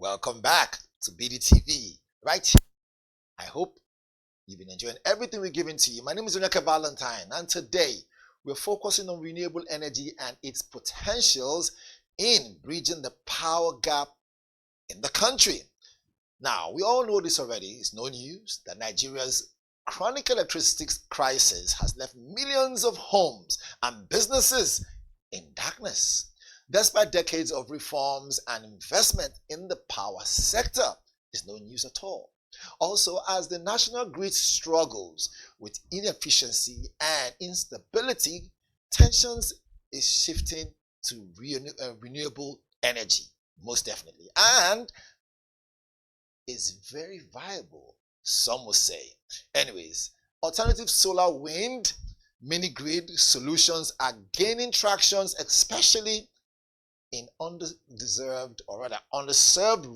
Welcome back to BDTV. Right here. I hope you've been enjoying everything we're giving to you. My name is Onyeka Valentine, and today we're focusing on renewable energy and its potentials in bridging the power gap in the country. Now, we all know this already. It's no news that Nigeria's chronic electricity crisis has left millions of homes and businesses in darkness. Despite decades of reforms and investment in the power sector, it's no news at all. Also, as the national grid struggles with inefficiency and instability, tensions is shifting to renewable energy, most definitely, and is very viable, some will say. Anyways, alternative solar, wind, mini grid solutions are gaining traction, especially in underserved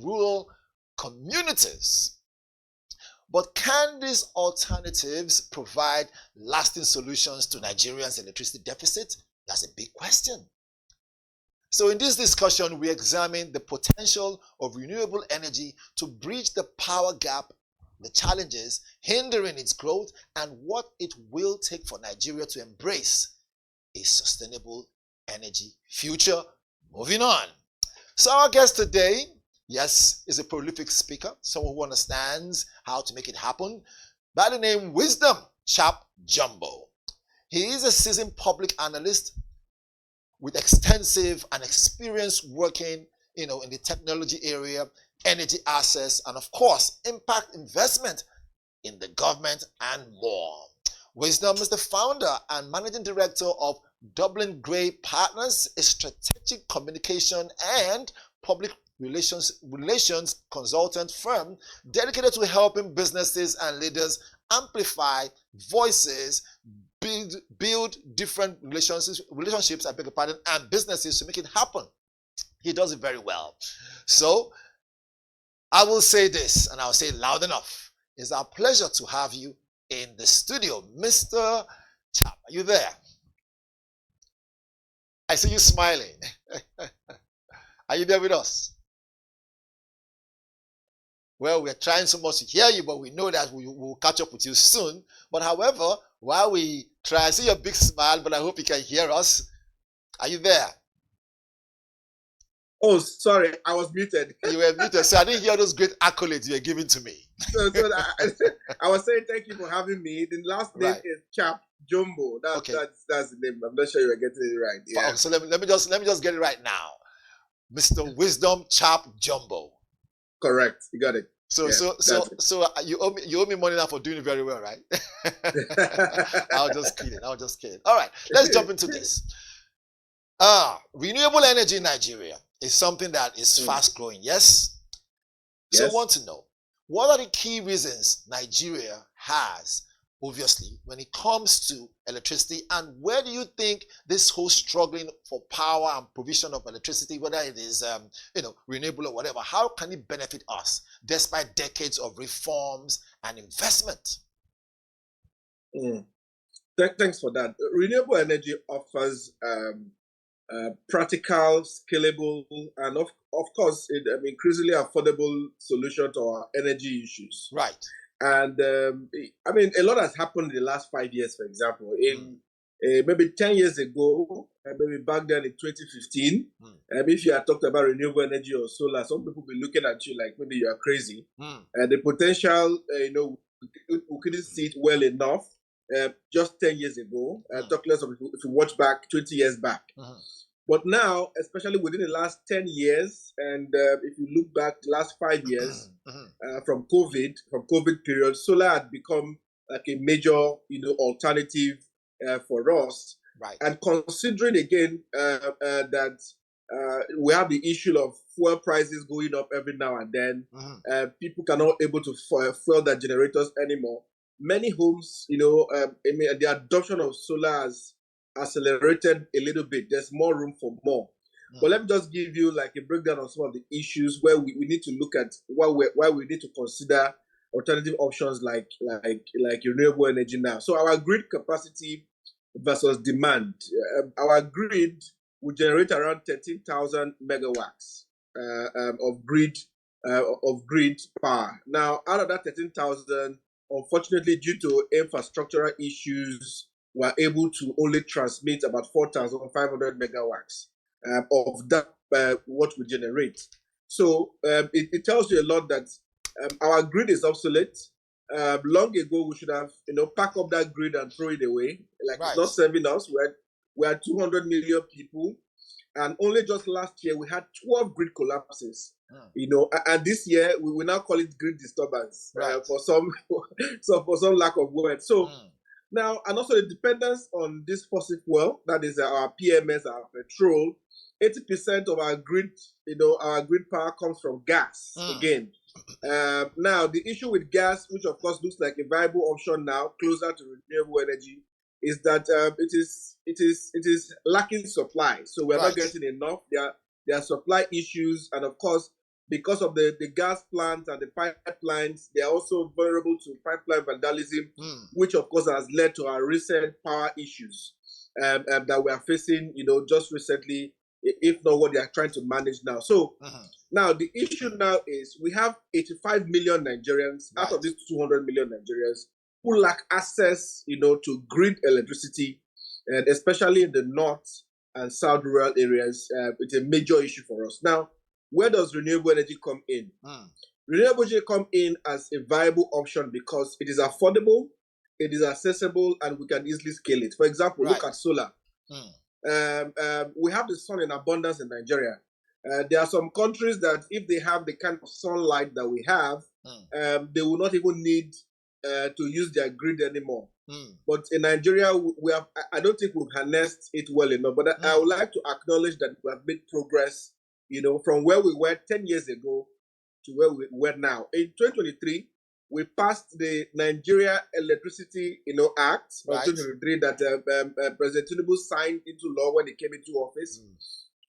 rural communities. But can these alternatives provide lasting solutions to Nigerians' electricity deficit? That's a big question. So in this discussion, we examine the potential of renewable energy to bridge the power gap, the challenges hindering its growth, and what it will take for Nigeria to embrace a sustainable energy future. Moving on. So our guest today, yes, is a prolific speaker, someone who understands how to make it happen, by the name Wisdom Chapp-Jumbo. He is a seasoned public analyst with extensive and experience working, in the technology area, energy access, and of course, impact investment in the government and more. Wisdom is the founder and managing director of Dublin Gray Partners, a strategic communication and public relations consultant firm dedicated to helping businesses and leaders amplify voices, build different relationships, and businesses to make it happen. He does it very well. So I will say this, and I'll say it loud enough. It's our pleasure to have you in the studio. Mr. Chapp, are you there? I see you smiling. Are you there with us? Well, we're trying so much to hear you, but we know that we will catch up with you soon. But however, while we try, I see your big smile, but I hope you can hear us. Are you there? Oh, sorry, I was muted. You were muted, so I didn't hear those great accolades you were giving to me. I was saying thank you for having me. The last name is Chapp-Jumbo. That's the name. I'm not sure you were getting it right. Yeah. So let me just get it right now. Mr. Wisdom Chapp-Jumbo. Correct. You got it. So you owe me money now for doing it very well, right? I was just kidding. All right, let's jump into this. Renewable energy in Nigeria is something that is fast growing, yes? So I want to know, what are the key reasons Nigeria has, obviously, when it comes to electricity, and where do you think this whole struggling for power and provision of electricity, whether it is renewable or whatever, how can it benefit us despite decades of reforms and investment? Thanks for that. Renewable energy offers practical, scalable, and of course, increasingly affordable solution to our energy issues. Right. And a lot has happened in the last 5 years, for example. Maybe 10 years ago, maybe back then in 2015, if you had talked about renewable energy or solar, some people will be looking at you like maybe you are crazy. The potential, we couldn't see it well enough just 10 years ago. Talk less of if you watch back 20 years back. But now, especially within the last 10 years, and if you look back the last 5 years, from COVID period, solar had become like a major, alternative for us. Right. And considering again that we have the issue of fuel prices going up every now and then, people cannot able to fuel their generators anymore. Many homes, the adoption of solar has accelerated a little bit. There's more room for more. But let me just give you like a breakdown of some of the issues where we need to look at why we need to consider alternative options like renewable energy now. So our grid capacity versus demand. Our grid will generate around 13,000 megawatts of grid of grid power. Now, out of that 13,000, unfortunately, due to infrastructural issues, we're able to only transmit about 4,500 megawatts of that what we generate. So it tells you a lot that our grid is obsolete. Long ago, we should have pack up that grid and throw it away. Like It's not serving us. We're 200 million people, and only just last year we had 12 grid collapses. And this year we now call it grid disturbance for some lack of word. So now, and also the dependence on this fossil fuel, that is our PMS, our petrol. 80% of our grid power comes from gas again. Now, the issue with gas, which of course looks like a viable option now, closer to renewable energy, is that it is lacking supply. So we're not getting enough. There are supply issues, and of course, because of the gas plants and the pipelines, they are also vulnerable to pipeline vandalism, which of course has led to our recent power issues that we are facing, just recently, if not what they are trying to manage now. So now the issue now is we have 85 million Nigerians out of these 200 million Nigerians who lack access, to grid electricity, and especially in the north and south rural areas. It's a major issue for us. Now, where does renewable energy come in? Renewable energy come in as a viable option because it is affordable, it is accessible, and we can easily scale it. For example, look at solar. We have the sun in abundance in Nigeria. There are some countries that if they have the kind of sunlight that we have, they will not even need to use their grid anymore. But in Nigeria, I don't think we've harnessed it well enough. But I would like to acknowledge that we have made progress, from where we were 10 years ago to where we were now. In 2023, we passed the Nigeria Electricity, Act of 2023 that President Tinubu signed into law when he came into office.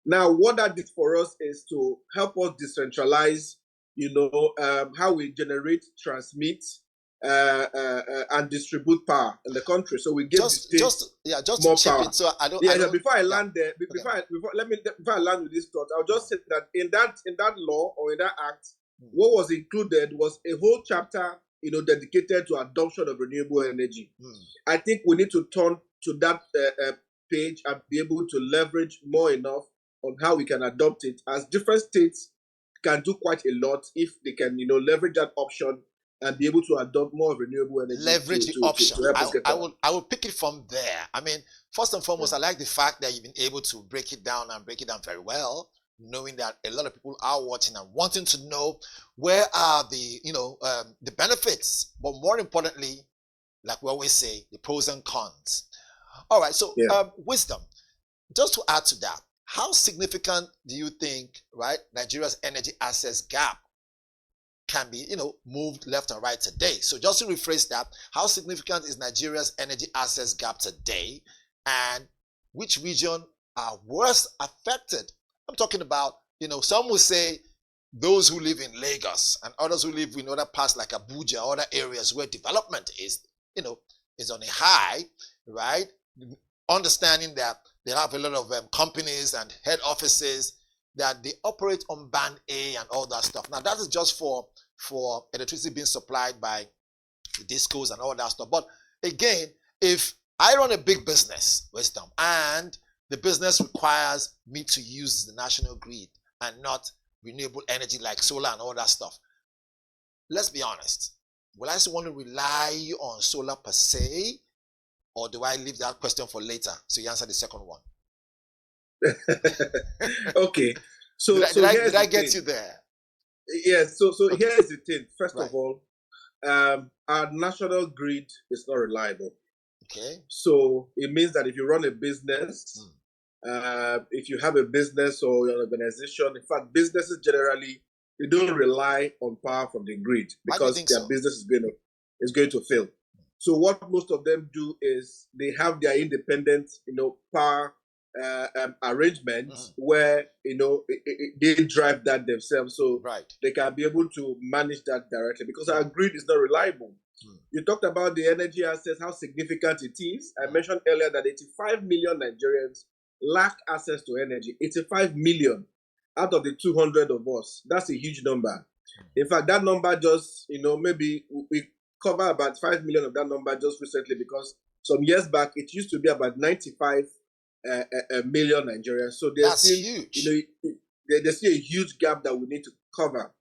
Now, what that did for us is to help us decentralize, how we generate, transmit, and distribute power in the country. So we give the state more power. So I don't. Before I land there, before I land with this thought, I'll just say that in that law or in that act, what was included was a whole chapter, dedicated to adoption of renewable energy. I think we need to turn to that page and be able to leverage more enough on how we can adopt it, as different states can do quite a lot if they can, leverage that option and be able to adopt more renewable energy. Leverage the option. I will pick it from there. I mean, first and foremost, I like the fact that you've been able to break it down very well, knowing that a lot of people are watching and wanting to know where are the, the benefits, but more importantly, like we always say, the pros and cons. All right, so wisdom. Just to add to that, how significant do you think, Nigeria's energy access gap can be, moved left and right today? So just to rephrase that, how significant is Nigeria's energy access gap today, and which region are worst affected? I'm talking about, some will say those who live in Lagos and others who live in other parts like Abuja, other areas where development is, is on a high, right? Understanding that they have a lot of companies and head offices that they operate on band A and all that stuff. Now that is just for electricity being supplied by the discos and all that stuff. But again, if I run a big business, Wisdom, and the business requires me to use the national grid and not renewable energy like solar and all that stuff, let's be honest, will I still want to rely on solar per se, or do I leave that question for later? So you answer the second one. Okay. So did I get you there? Yes. So here's the thing. First of all, our national grid is not reliable. Okay. So it means that if you run a business, if you have a business or an organization, in fact, businesses generally, they don't rely on power from the grid because their business is going to fail. So what most of them do is they have their independent, power arrangements where, they drive that themselves. So they can be able to manage that directly because our grid is not reliable. You talked about the energy access, how significant it is. I mentioned earlier that 85 million Nigerians lack access to energy. 85 million out of the 200 of us. That's a huge number. In fact, that number just, maybe we cover about 5 million of that number just recently, because some years back it used to be about 95 million Nigerians. So there's still huge. There's still a huge gap that we need to cover.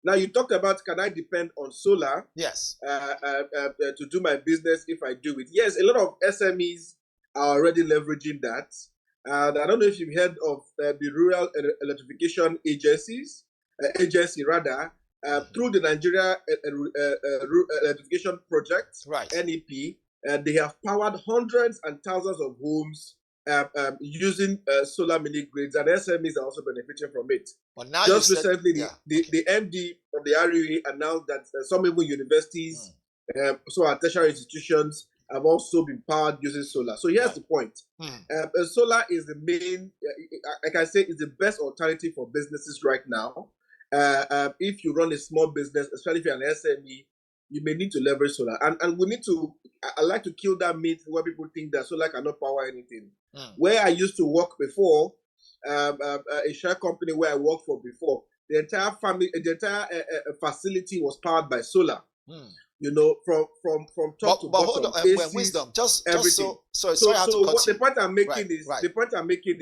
Now, you talked about, can I depend on solar? Yes. To do my business if I do it? Yes, a lot of SMEs are already leveraging that. And I don't know if you've heard of the Rural Electrification Agency, through the Nigeria Electrification Project, right. NEP. They have powered hundreds and thousands of homes using solar mini grids, and SMEs are also benefiting from it. Well, now just recently, the MD of the RUE announced that some even universities, so our tertiary institutions, have also been powered using solar. So here's the point. Solar is the main, like I say, is the best alternative for businesses right now. If you run a small business, especially if you're an SME, you may need to leverage solar. And we need to, I like to kill that myth where people think that solar cannot power anything. Where I used to work before, a share company where I worked for before, the entire facility was powered by solar. From top to bottom. But hold on, Wisdom, just so the point I'm making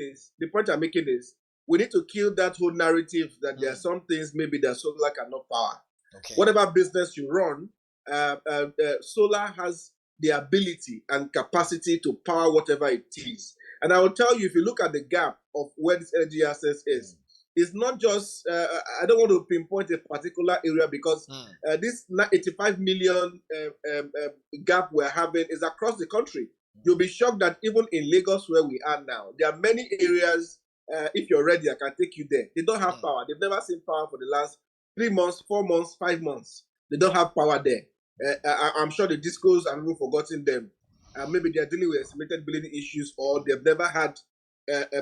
is we need to kill that whole narrative that there are some things maybe that solar cannot power. Okay. Whatever business you run, solar has the ability and capacity to power whatever it is. And I will tell you, if you look at the gap of where this energy access is, it's not just, I don't want to pinpoint a particular area, because this 85 million gap we're having is across the country. You'll be shocked that even in Lagos, where we are now, there are many areas, if you're ready, I can take you there. They don't have power. They've never seen power for the last 3 months, 4 months, 5 months. They don't have power there. I'm sure the discos have even forgotten them. Maybe they're dealing with estimated billing issues, or they've never had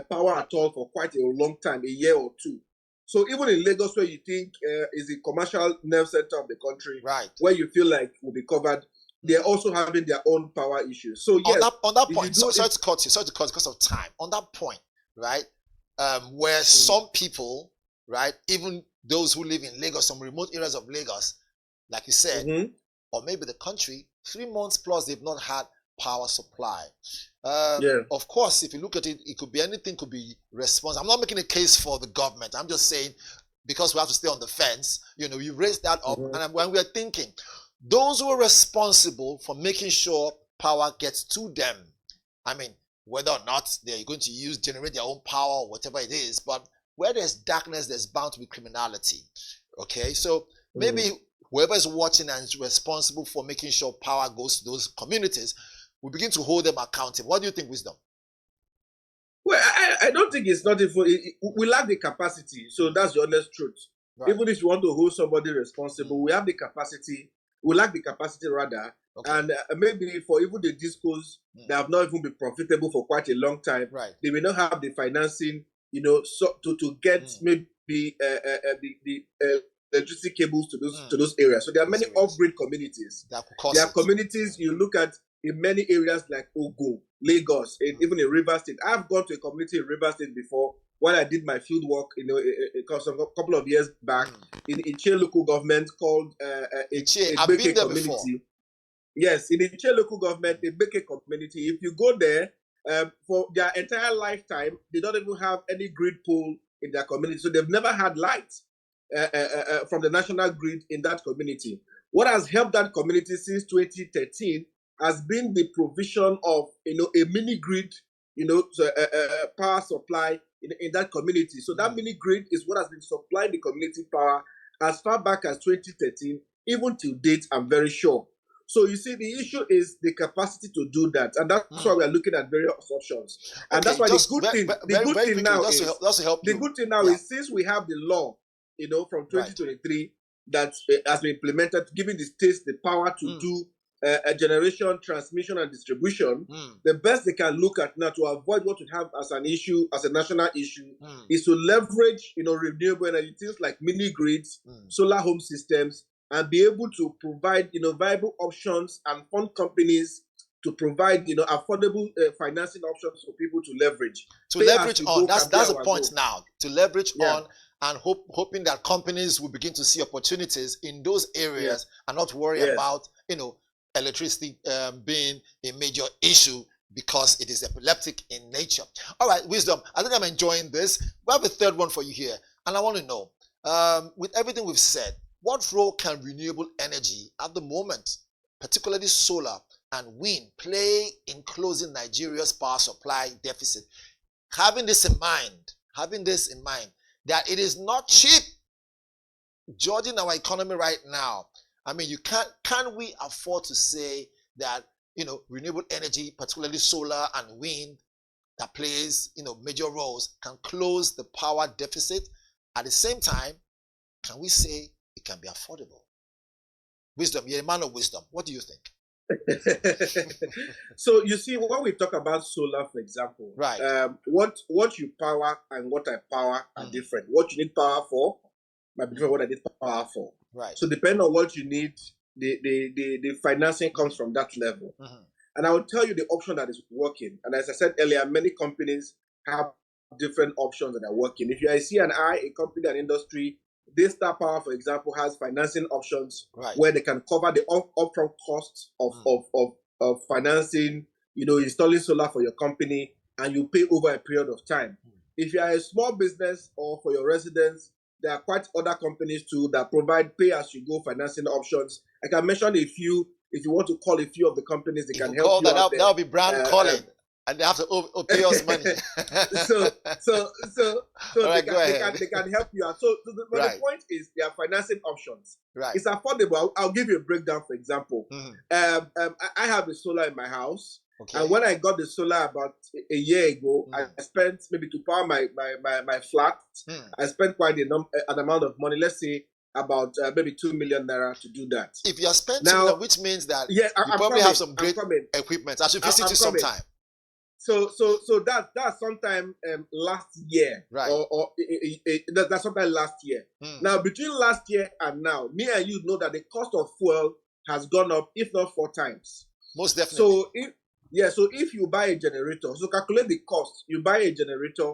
power at all for quite a long time, a year or two. So even in Lagos, where you think is the commercial nerve center of the country, right, where you feel like will be covered, they're also having their own power issues. So yes, on that point, sorry to cut because of time. On that point, right, where some people, right, even those who live in Lagos, some remote areas of Lagos, like you said, or maybe the country, 3 months plus they've not had power supply. Of course, if you look at it, it could be anything, could be responsible. I'm not making a case for the government. I'm just saying, because we have to stay on the fence, you raise that up. And when we're thinking, those who are responsible for making sure power gets to them, I mean, whether or not they're going to generate their own power or whatever it is, but where there's darkness, there's bound to be criminality. Okay, so maybe whoever is watching and is responsible for making sure power goes to those communities, we begin to hold them accountable. What do you think, Wisdom? Well, I don't think it's not we lack the capacity. So that's the honest truth. Right. Even if you want to hold somebody responsible, we have the capacity. We lack the capacity rather. Okay. And maybe for even the discos that have not even been profitable for quite a long time, right, they may not have the financing, so to get maybe the electricity cables to those areas. So there are many off-grid communities. There are communities you look at in many areas like Ogun, Lagos, and even in River State. I've gone to a community in River State before when I did my field work, a couple of years back in Iche local government called Iche community. Before. Yes, in Iche local government, the Beke community. If you go there, for their entire lifetime, they don't even have any grid pole in their community, so they've never had light from the national grid in that community. What has helped that community since 2013 has been the provision of a mini grid, power supply in that community. So that mini grid is what has been supplying the community power as far back as 2013, even till date, I'm very sure. So you see, the issue is the capacity to do that, and that's why we are looking at various options. And that's why the good thing now is since we have the law, from 2023 that has been implemented, giving the states the power to do a generation, transmission, and distribution, the best they can look at now to avoid what we have as an issue, as a national issue, is to leverage, renewable energy, things like mini grids, solar home systems, and be able to provide, viable options and fund companies to provide, affordable financing options for people to leverage. That's the point now. To leverage on and hoping that companies will begin to see opportunities in those areas and not worry about, electricity being a major issue because it is epileptic in nature. All right, Wisdom, I think I'm enjoying this. We have a third one for you here, and I want to know, with everything we've said, what role can renewable energy at the moment, particularly solar and wind, play in closing Nigeria's power supply deficit? Having this in mind, that it is not cheap, judging our economy right now. I mean, can we afford to say that, renewable energy, particularly solar and wind, that plays, major roles, can close the power deficit? At the same time, can we say it can be affordable? Wisdom, you're a man of wisdom. What do you think? So you see, when we talk about solar, for example, right, what you power and what I power are different. What you need power for might be different what I need power for. Right. So depending on what you need, the financing comes from that level. And I will tell you the option that is working. And as I said earlier, many companies have different options that are working. If you are a C&I, a company and industry, Daystar Power, for example, has financing options where they can cover the upfront costs of financing, installing solar for your company, and you pay over a period of time. If you are a small business or for your residents, there are quite other companies too that provide pay-as-you-go financing options. I can mention a few. If you want to call a few of the companies, they can help you out there. That would be brand calling. And they have to pay us money. so right, they can help you out. So the point is there are financing options. Right. It's affordable. I'll give you a breakdown, for example. I have a solar in my house. Okay. And when I got the solar about a year ago, I spent maybe to power my flat. I spent quite an amount of money. Let's say about maybe 2 million naira to do that. If you are spending, now, which means that you probably have some great equipment. I should visit you sometime. So that's sometime last year, right? Or that's sometime last year. Now between last year and now, me and you know that the cost of fuel has gone up, if not 4 times. Most definitely. So if you buy a generator, so calculate the cost. You buy a generator,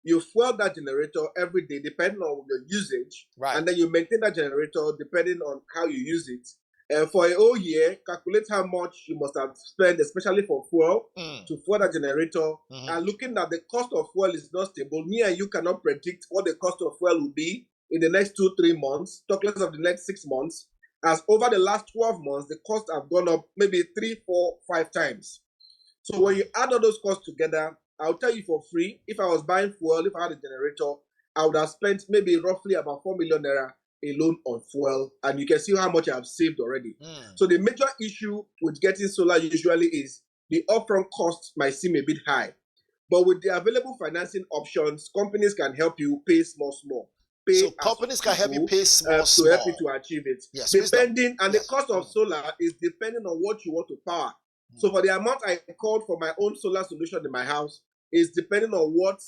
you fuel that generator every day depending on your usage, and then you maintain that generator depending on how you use it. For a whole year, calculate how much you must have spent, especially for fuel, to fuel that generator. And looking at the cost of fuel is not stable. Me and you cannot predict what the cost of fuel will be in the next 2-3 months, talk less of the next 6 months. As over the last 12 months, the costs have gone up maybe 3, 4, 5 times. So when you add all those costs together, I'll tell you for free, if I was buying fuel, if I had a generator, I would have spent maybe roughly about 4 million naira alone on fuel, and you can see how much I've saved already. So the major issue with getting solar usually is the upfront cost might seem a bit high, but with the available financing options, companies can help you pay small. So companies can help you pay small to help you to achieve it. Yes, depending, and the cost of solar is depending on what you want to power. So for the amount I called for my own solar solution in my house is depending on what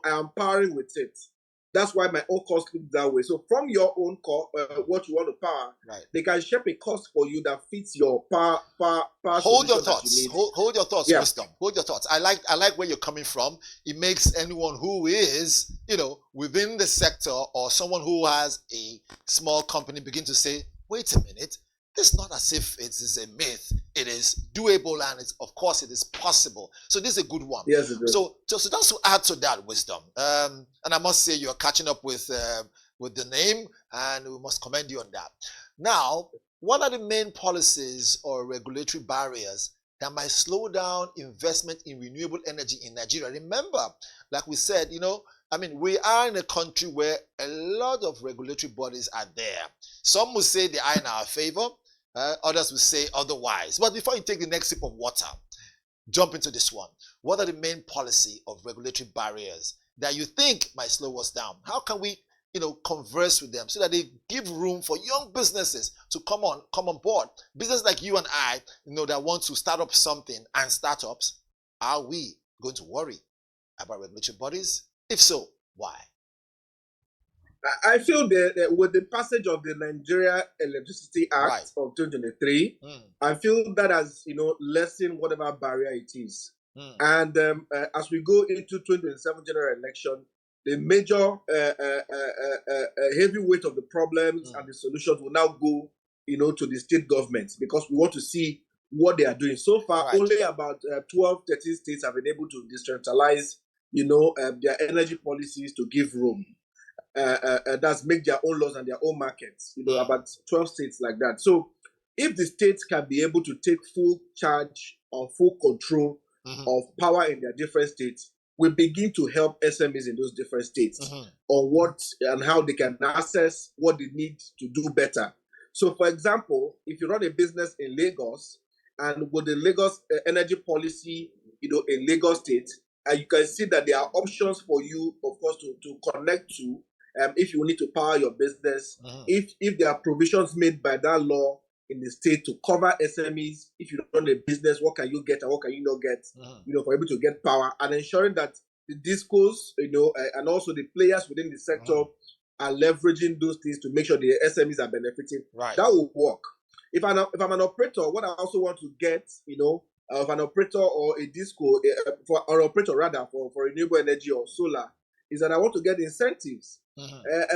I am powering with it. That's why my own cost looks that way. So from your own cost, what you want to power, they can shape a cost for you that fits your power. Hold your thoughts. Hold your thoughts, Wisdom. Hold your thoughts. I like where you're coming from. It makes anyone who is, within the sector or someone who has a small company begin to say, wait a minute, it's not as if it is a myth. It is doable, and of course it is possible. So this is a good one. Yes, it is. So just to add to that, Wisdom, and I must say you're catching up with the name, and we must commend you on that. Now, what are the main policies or regulatory barriers that might slow down investment in renewable energy in Nigeria? Remember, like we said, we are in a country where a lot of regulatory bodies are there. Some will say they are in our favor. Others will say otherwise. But before you take the next sip of water, jump into this one. What are the main policy of regulatory barriers that you think might slow us down? How can we, converse with them so that they give room for young businesses to come on board? Businesses like you and I, that want to start up something, and startups, are we going to worry about regulatory bodies? If so, why? I feel that with the passage of the Nigeria Electricity Act of 2023, I feel that has, lessened whatever barrier it is. And as we go into 2027 general election, the major heavy weight of the problems and the solutions will now go, to the state governments, because we want to see what they are doing. So far, only about 12, 13 states have been able to decentralize, their energy policies to give room. That's make their own laws and their own markets. About 12 states like that. So if the states can be able to take full charge or full control of power in their different states, we begin to help SMEs in those different states on what and how they can access what they need to do better. So, for example, if you run a business in Lagos, and with the Lagos energy policy, in Lagos State, you can see that there are options for you, of course, to connect to, if you need to power your business, if there are provisions made by that law in the state to cover SMEs. If you run a business, what can you get and what can you not get, for able to get power, and ensuring that the discos, and also the players within the sector are leveraging those things to make sure the SMEs are benefiting. Right. That will work. If I'm an operator, what I also want to get, of an operator or a disco, or an operator rather for renewable energy or solar, is that I want to get incentives.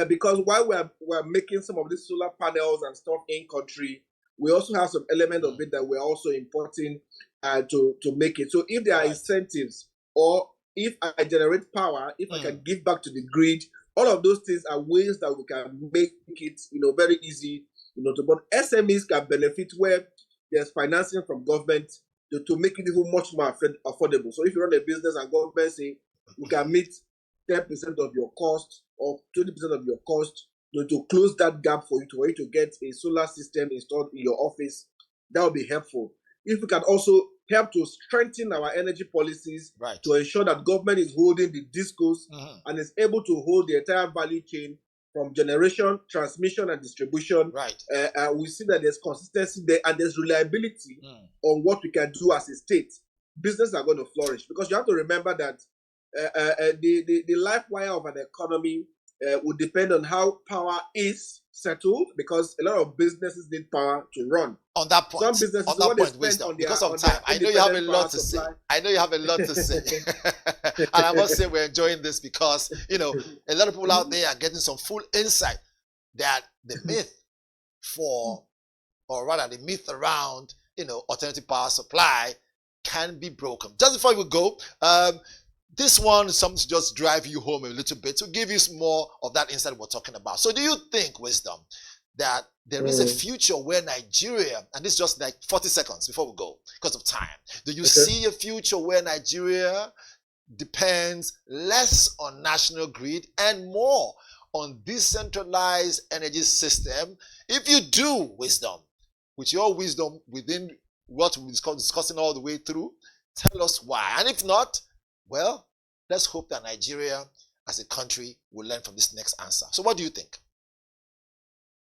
Because while we're making some of these solar panels and stuff in country, we also have some element of it that we're also importing to make it. So if there are incentives, or if I generate power, if I can give back to the grid, all of those things are ways that we can make it, very easy, but SMEs can benefit where there's financing from government to make it even much more affordable. So if you run a business and government say, we can meet 10% of your cost or 20% of your cost, to close that gap for you to get a solar system installed in your office, that would be helpful. If we can also help to strengthen our energy policies to ensure that government is holding the discos and is able to hold the entire value chain from generation, transmission, and distribution. We see that there's consistency there and there's reliability on what we can do as a state. Businesses are going to flourish, because you have to remember that the life wire of an economy would depend on how power is settled, because a lot of businesses need power to run. On that point, some businesses wisdom, because of time, I know you have a lot to say. And I must say we're enjoying this because, a lot of people out there are getting some full insight that the myth the myth around, alternative power supply can be broken. Just before we go, this one is something to just drive you home a little bit, to give you more of that insight we're talking about. So do you think, Wisdom, that there is a future where Nigeria, and this is just like 40 seconds before we go because of time, do you see a future where Nigeria depends less on national grid and more on decentralized energy system? If you do, Wisdom, with your wisdom within what we're discussing all the way through, tell us why. And if not, well, let's hope that Nigeria as a country will learn from this next answer. So what do you think?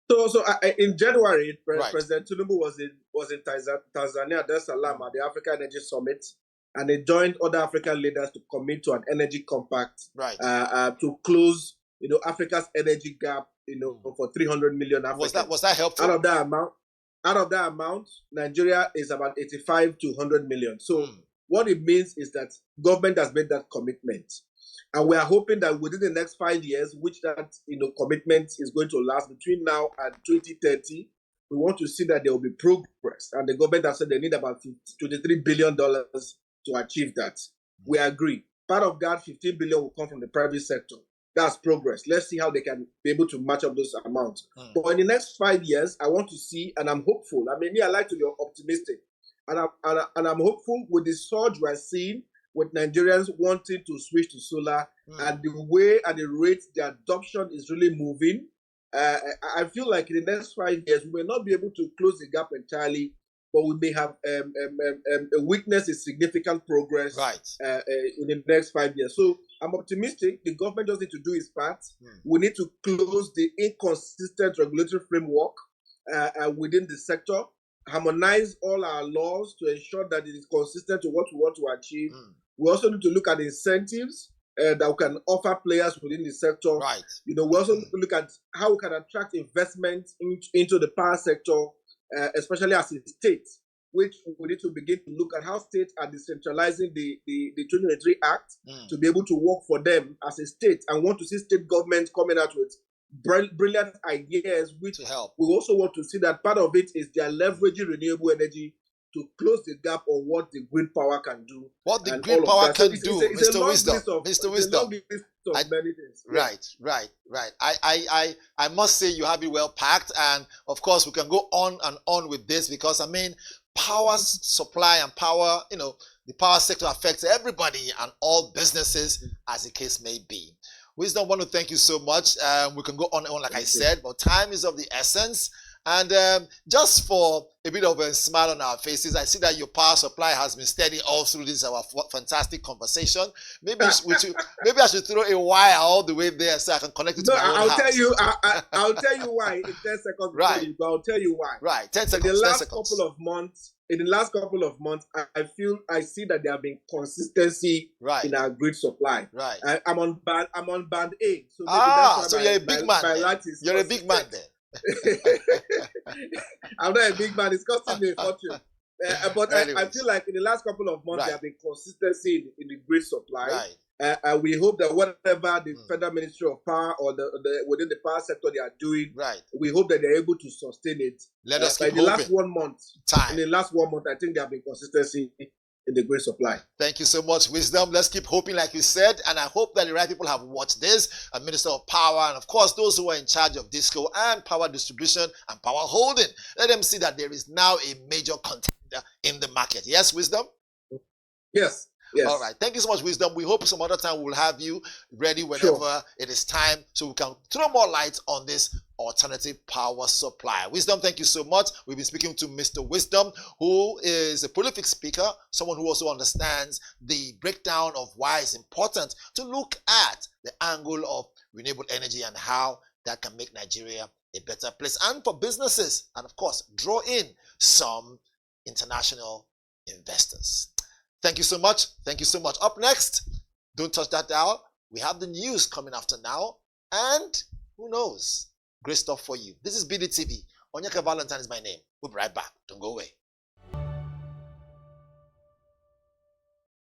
So in January, President Tinubu was in Tanzania, Dar es Salaam, at the Africa Energy Summit, and he joined other African leaders to commit to an energy compact to close, Africa's energy gap, for 300 million Africans. Was that helpful? Out of that amount, Nigeria is about 85 to 100 million. So what it means is that government has made that commitment. And we are hoping that within the next 5 years, which that commitment is going to last between now and 2030, we want to see that there will be progress. And the government has said they need about $23 billion to achieve that. We agree. Part of that, 15 billion will come from the private sector. That's progress. Let's see how they can be able to match up those amounts. But in the next 5 years, I want to see, and I'm hopeful. I like to be optimistic. And I'm hopeful with the surge we're seeing with Nigerians wanting to switch to solar and the way and the rate the adoption is really moving. I feel like in the next 5 years, we may not be able to close the gap entirely, but we may have witnessed a significant progress in the next 5 years. So I'm optimistic. The government just needs to do its part. We need to close the inconsistent regulatory framework within the sector, harmonize all our laws to ensure that it is consistent to what we want to achieve. We also need to look at incentives that we can offer players within the sector. We also need to look at how we can attract investment into the power sector, especially as a state. which we need to begin to look at how states are decentralizing the 2023 Act to be able to work for them as a state, and want to see state governments coming out with brilliant ideas, which to help. We also want to see that part of it is they are leveraging renewable energy to close the gap on what the grid power can do. What the grid power can do, Mr. Wisdom. Mr. Wisdom. Many things. Right. I must say you have it well packed, and of course we can go on and on with this, because I mean, power supply and power, the power sector affects everybody and all businesses, as the case may be. Wisdom, I want to thank you so much. We can go on and on, like I said, but time is of the essence. And just for a bit of a smile on our faces, I see that your power supply has been steady all through this our fantastic conversation. Maybe I should throw a wire all the way there so I can connect it to my own house. I'll tell you why in 10 seconds. Right. I'll tell you why. Right. 10 seconds. In the last couple of months, I see that there have been consistency in our grid supply. Right. I'm on band A. So so you're a big man. You're a big man then. I'm not a big man. It's costing me a fortune. But I feel like in the last couple of months, there have been consistency in the grid supply. Right. And we hope that whatever the Federal Ministry of Power or the within the power sector they are doing, we hope that they're able to sustain it. Let us keep hoping. In the last 1 month, I think there have been consistency in the grid supply. Thank you so much, Wisdom. Let's keep hoping, like you said, and I hope that the right people have watched this. A Minister of Power, and of course those who are in charge of DISCO and power distribution and power holding. Let them see that there is now a major contender in the market. Yes, Wisdom? Yes. Yes. All right. Thank you so much, Wisdom. We hope some other time we'll have you ready whenever it is time, so we can throw more light on this alternative power supply. Wisdom, thank you so much. We've been speaking to Mr. Wisdom, who is a prolific speaker, someone who also understands the breakdown of why it's important to look at the angle of renewable energy and how that can make Nigeria a better place, and for businesses, and of course, draw in some international investors. Thank you so much. Thank you so much. Up next, don't touch that dial. We have the news coming after now. And who knows? Great stuff for you. This is BDTV. Onyeka Valentine is my name. We'll be right back. Don't go away.